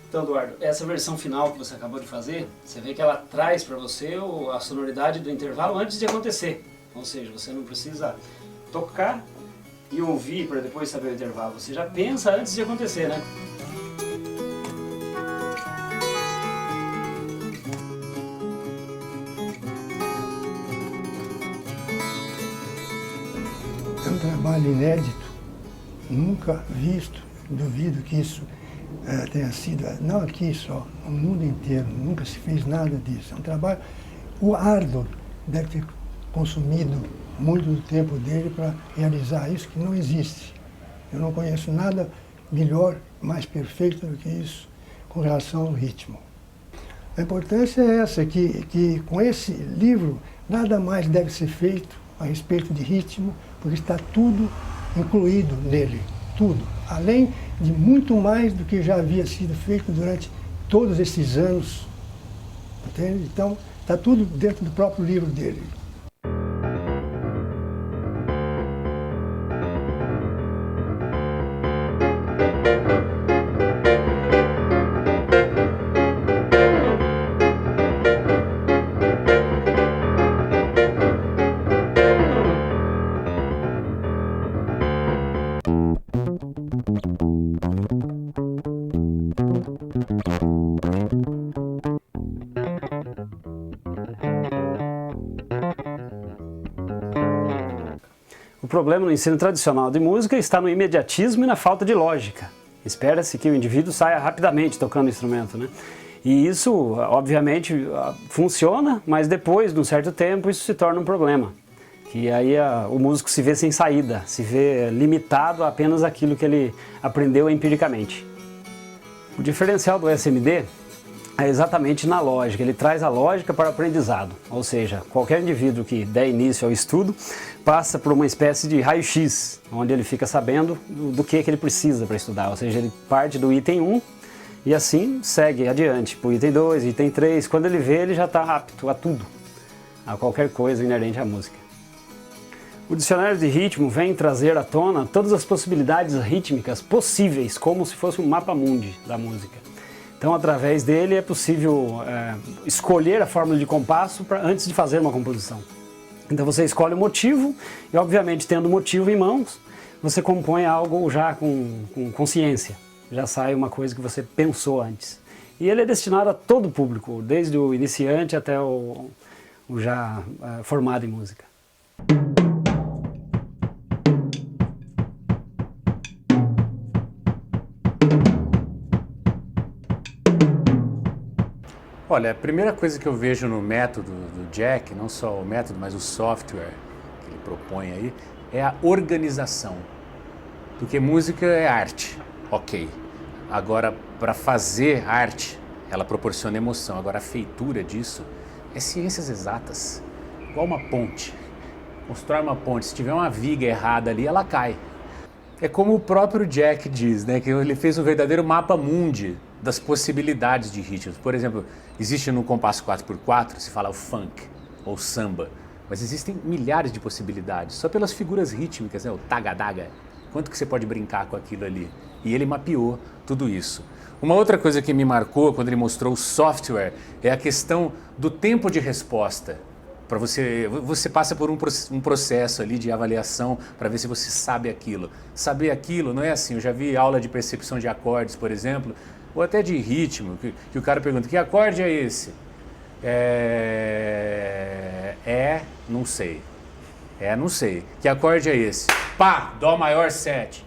Então, Eduardo, essa versão final que você acabou de fazer, você vê que ela traz para você a sonoridade do intervalo antes de acontecer. Ou seja, você não precisa tocar e ouvir para depois saber o intervalo. Você já pensa antes de acontecer, né? É um trabalho inédito, nunca visto. Duvido que isso tenha sido, não aqui só, no mundo inteiro, nunca se fez nada disso. É um trabalho, o Ardor deve ter consumido muito do tempo dele para realizar isso, que não existe. Eu não conheço nada melhor, mais perfeito do que isso com relação ao ritmo. A importância é essa, que com esse livro nada mais deve ser feito a respeito de ritmo, porque está tudo incluído nele, tudo. Além de muito mais do que já havia sido feito durante todos esses anos, entende? Então, está tudo dentro do próprio livro dele. O problema no ensino tradicional de música está no imediatismo e na falta de lógica. Espera-se que o indivíduo saia rapidamente tocando o instrumento, né? E isso, obviamente, funciona, mas depois de um certo tempo isso se torna um problema. Que aí o músico se vê sem saída, se vê limitado a apenas aquilo que ele aprendeu empiricamente. O diferencial do SMD é exatamente na lógica, ele traz a lógica para o aprendizado, ou seja, qualquer indivíduo que der início ao estudo passa por uma espécie de raio-x, onde ele fica sabendo do que ele precisa para estudar, ou seja, ele parte do item 1 e assim segue adiante para o item 2, item 3, quando ele vê ele já está apto a tudo, a qualquer coisa inerente à música. O dicionário de ritmo vem trazer à tona todas as possibilidades rítmicas possíveis, como se fosse um mapa mundi da música. Então, através dele é possível escolher a fórmula de compasso antes de fazer uma composição. Então você escolhe o motivo e, obviamente, tendo o motivo em mãos, você compõe algo já com consciência. Já sai uma coisa que você pensou antes. E ele é destinado a todo o público, desde o iniciante até o já formado em música. Olha, a primeira coisa que eu vejo no método do Jack, não só o método, mas o software que ele propõe aí, é a organização. Porque música é arte, ok. Agora, para fazer arte, ela proporciona emoção. Agora, a feitura disso é ciências exatas. Igual uma ponte. Constrói uma ponte, se tiver uma viga errada ali, ela cai. É como o próprio Jack diz, né, que ele fez um verdadeiro mapa mundi das possibilidades de ritmos. Por exemplo, existe no compasso 4x4, se fala o funk ou samba, mas existem milhares de possibilidades, só pelas figuras rítmicas, né, o taga-daga, quanto que você pode brincar com aquilo ali. E ele mapeou tudo isso. Uma outra coisa que me marcou quando ele mostrou o software é a questão do tempo de resposta. Para você passa por um processo ali de avaliação para ver se você sabe aquilo. Saber aquilo não é assim, eu já vi aula de percepção de acordes, por exemplo, ou até de ritmo, que o cara pergunta, que acorde é esse? Não sei. Não sei. Que acorde é esse? Pá, Dó maior 7.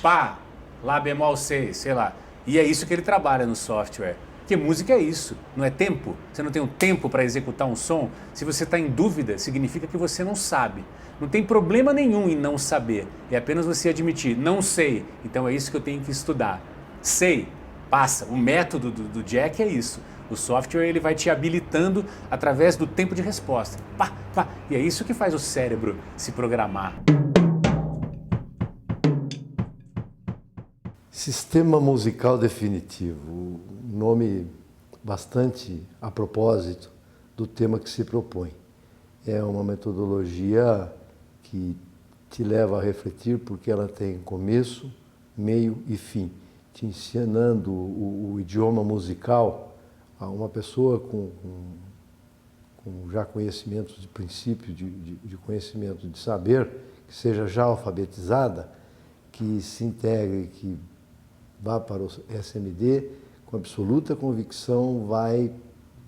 Pá, Lá bemol 6, sei lá. E é isso que ele trabalha no software. Porque música é isso, não é tempo. Você não tem um tempo para executar um som. Se você está em dúvida, significa que você não sabe. Não tem problema nenhum em não saber. É apenas você admitir, não sei, então é isso que eu tenho que estudar. Sei, passa. O método do Jack é isso. O software ele vai te habilitando através do tempo de resposta. Pá, pá. E é isso que faz o cérebro se programar. Sistema musical definitivo, nome bastante a propósito do tema que se propõe. É uma metodologia que te leva a refletir porque ela tem começo, meio e fim, te ensinando o idioma musical a uma pessoa com já conhecimentos de princípio, de conhecimento de saber, que seja já alfabetizada, que se integre, que vá para o SMD, com absoluta convicção vai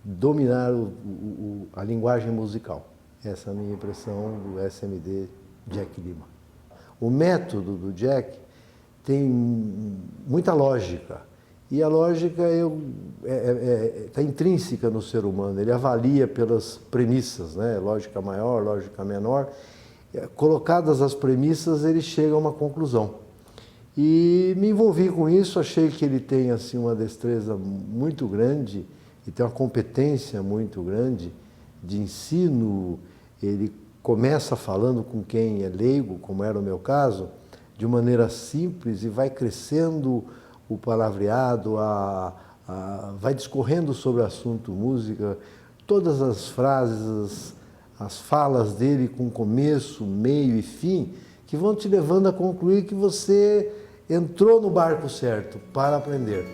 dominar a linguagem musical. Essa é a minha impressão do SMD Jack Lima. O método do Jack tem muita lógica, e a lógica está intrínseca no ser humano, ele avalia pelas premissas, né? Lógica maior, lógica menor. Colocadas as premissas, ele chega a uma conclusão. E me envolvi com isso, achei que ele tem assim, uma destreza muito grande e tem uma competência muito grande de ensino. Ele começa falando com quem é leigo, como era o meu caso, de maneira simples e vai crescendo o palavreado, vai discorrendo sobre o assunto música, todas as frases, as falas dele com começo, meio e fim, que vão te levando a concluir que você entrou no barco certo para aprender.